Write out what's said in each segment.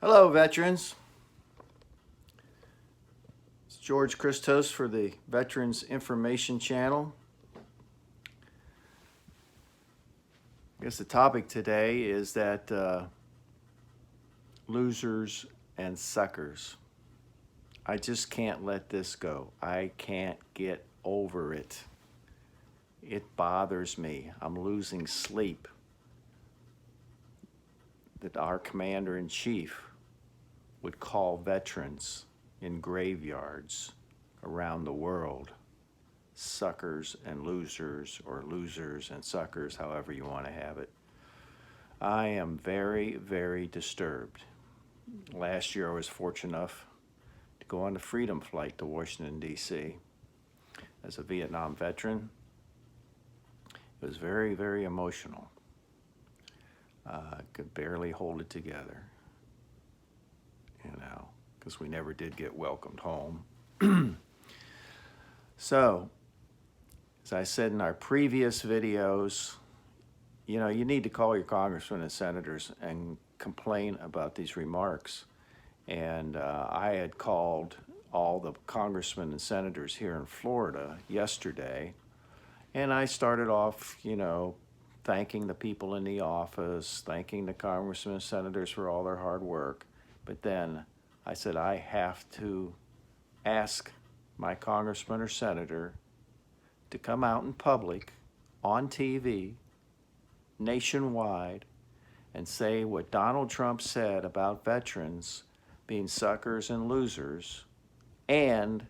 Hello, veterans. It's George Christos for the Veterans Information Channel. I guess the topic today is that losers and suckers. I just can't let this go. I can't get over it. It bothers me. I'm losing sleep that our commander-in-chief would call veterans in graveyards around the world suckers and losers, or losers and suckers, however you want to have it. I am very, very disturbed. Last year I was fortunate enough to go on the Freedom Flight to Washington, D.C. as a Vietnam veteran. It was very, very emotional. I could barely hold it together, because we never did get welcomed home. So, as I said in our previous videos, you need to call your congressmen and senators and complain about these remarks. And I had called all the congressmen and senators here in Florida yesterday, and I started off, thanking the people in the office, thanking the congressmen and senators for all their hard work. But then I said, I have to ask my congressman or senator to come out in public, on TV, nationwide, and say what Donald Trump said about veterans being suckers and losers, and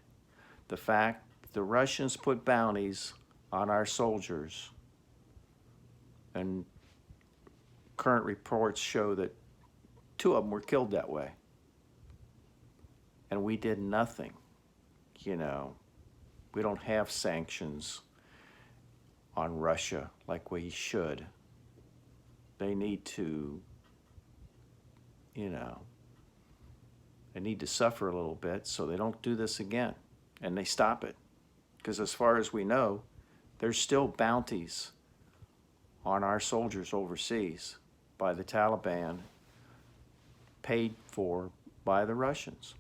the fact that the Russians put bounties on our soldiers, and current reports show that 2 of them were killed that way. And we did nothing. We don't have sanctions on Russia like we should. They need to, they need to suffer a little bit so they don't do this again, and they stop it. Because as far as we know, there's still bounties on our soldiers overseas by the Taliban, paid for by the Russians.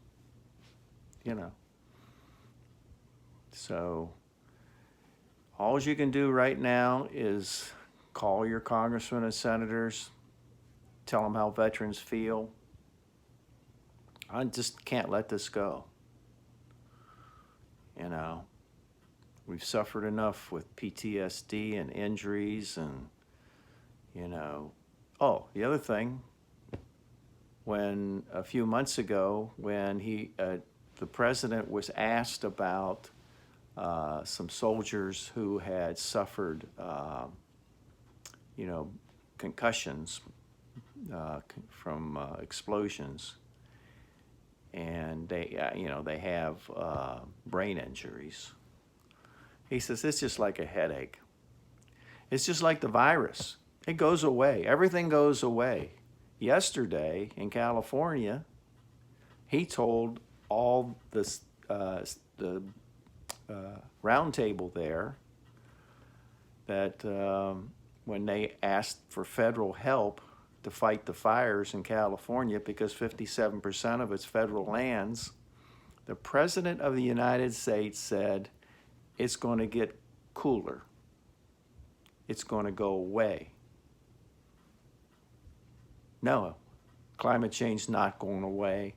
So all you can do right now is call your congressmen and senators, tell them how veterans feel. I just can't let this go. We've suffered enough with PTSD and injuries, and oh, the other thing, when a few months ago, when the president was asked about some soldiers who had suffered, concussions from explosions, and they have brain injuries. He says, it's just like a headache. It's just like the virus. It goes away. Everything goes away. Yesterday in California, he told all the round table there that when they asked for federal help to fight the fires in California, because 57% of it's federal lands, the President of the United States said, it's going to get cooler. It's going to go away. No, climate change not going away.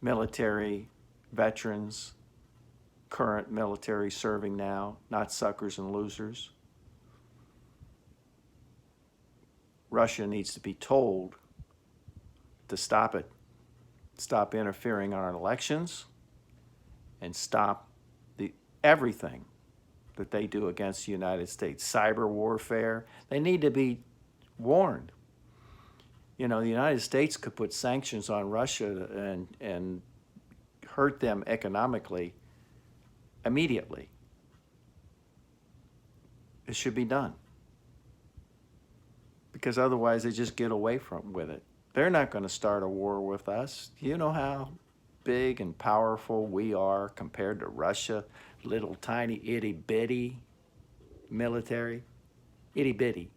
Military, veterans, current military serving now, not suckers and losers. Russia needs to be told to stop it. Stop interfering on our elections, and stop everything that they do against the United States. Cyber warfare, they need to be warned. The United States could put sanctions on Russia and hurt them economically immediately. It should be done, because otherwise they just get away with it. They're not going to start a war with us. You know how big and powerful we are compared to Russia? Little tiny itty bitty military, itty bitty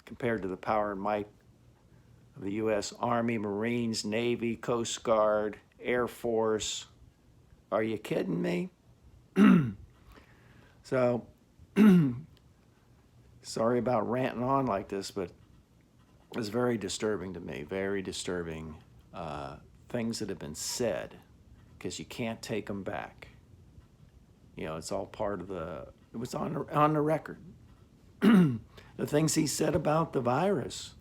compared to the power and might of the U.S. Army, Marines, Navy, Coast Guard, Air Force. Are you kidding me? So, sorry about ranting on like this, but it's very disturbing to me, very disturbing. Things that have been said, because you can't take them back. You know, it's all part of it was on the record. The things he said about the virus,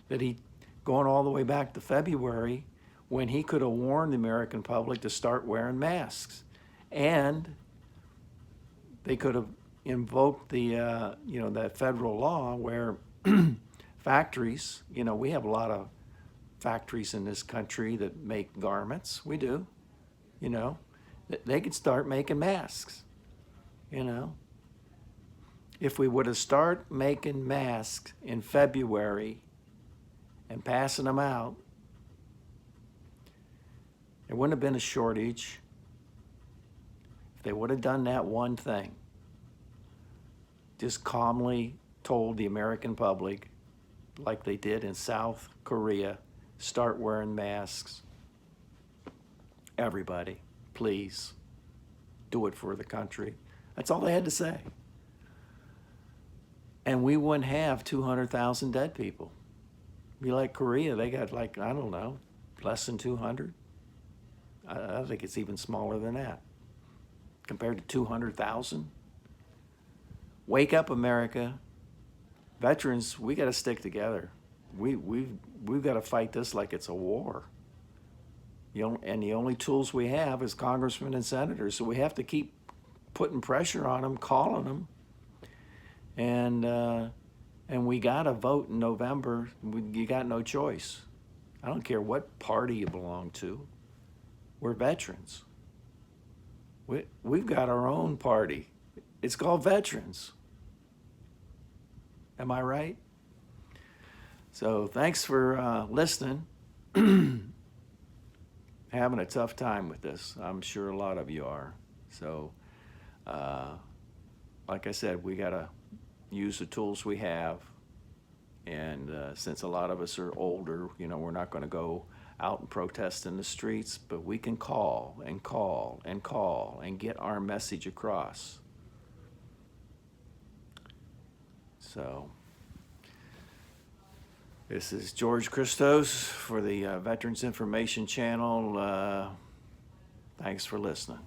that he, going all the way back to February, when he could have warned the American public to start wearing masks. And they could have invoked the, that federal law where factories, we have a lot of factories in this country that make garments. We do, they could start making masks, If we would have started making masks in February and passing them out, there wouldn't have been a shortage. If they would have done that one thing, just calmly told the American public, like they did in South Korea, start wearing masks. Everybody, please, do it for the country. That's all they had to say. And we wouldn't have 200,000 dead people. Be like Korea, they got like, I don't know, less than 200. I think it's even smaller than that. Compared to 200,000. Wake up, America. Veterans, we got to stick together. We've got to fight this like it's a war. And the only tools we have is congressmen and senators. So we have to keep putting pressure on them, calling them. And we got to vote in November. You got no choice. I don't care what party you belong to. We're veterans. We've got our own party. It's called Veterans. Am I right? So thanks for listening. Having a tough time with this. I'm sure a lot of you are. So, like I said, we got to use the tools we have. And since a lot of us are older, we're not going to go out and protest in the streets, but we can call and call and call and get our message across. So, this is George Christos for the Veterans Information Channel. Thanks for listening.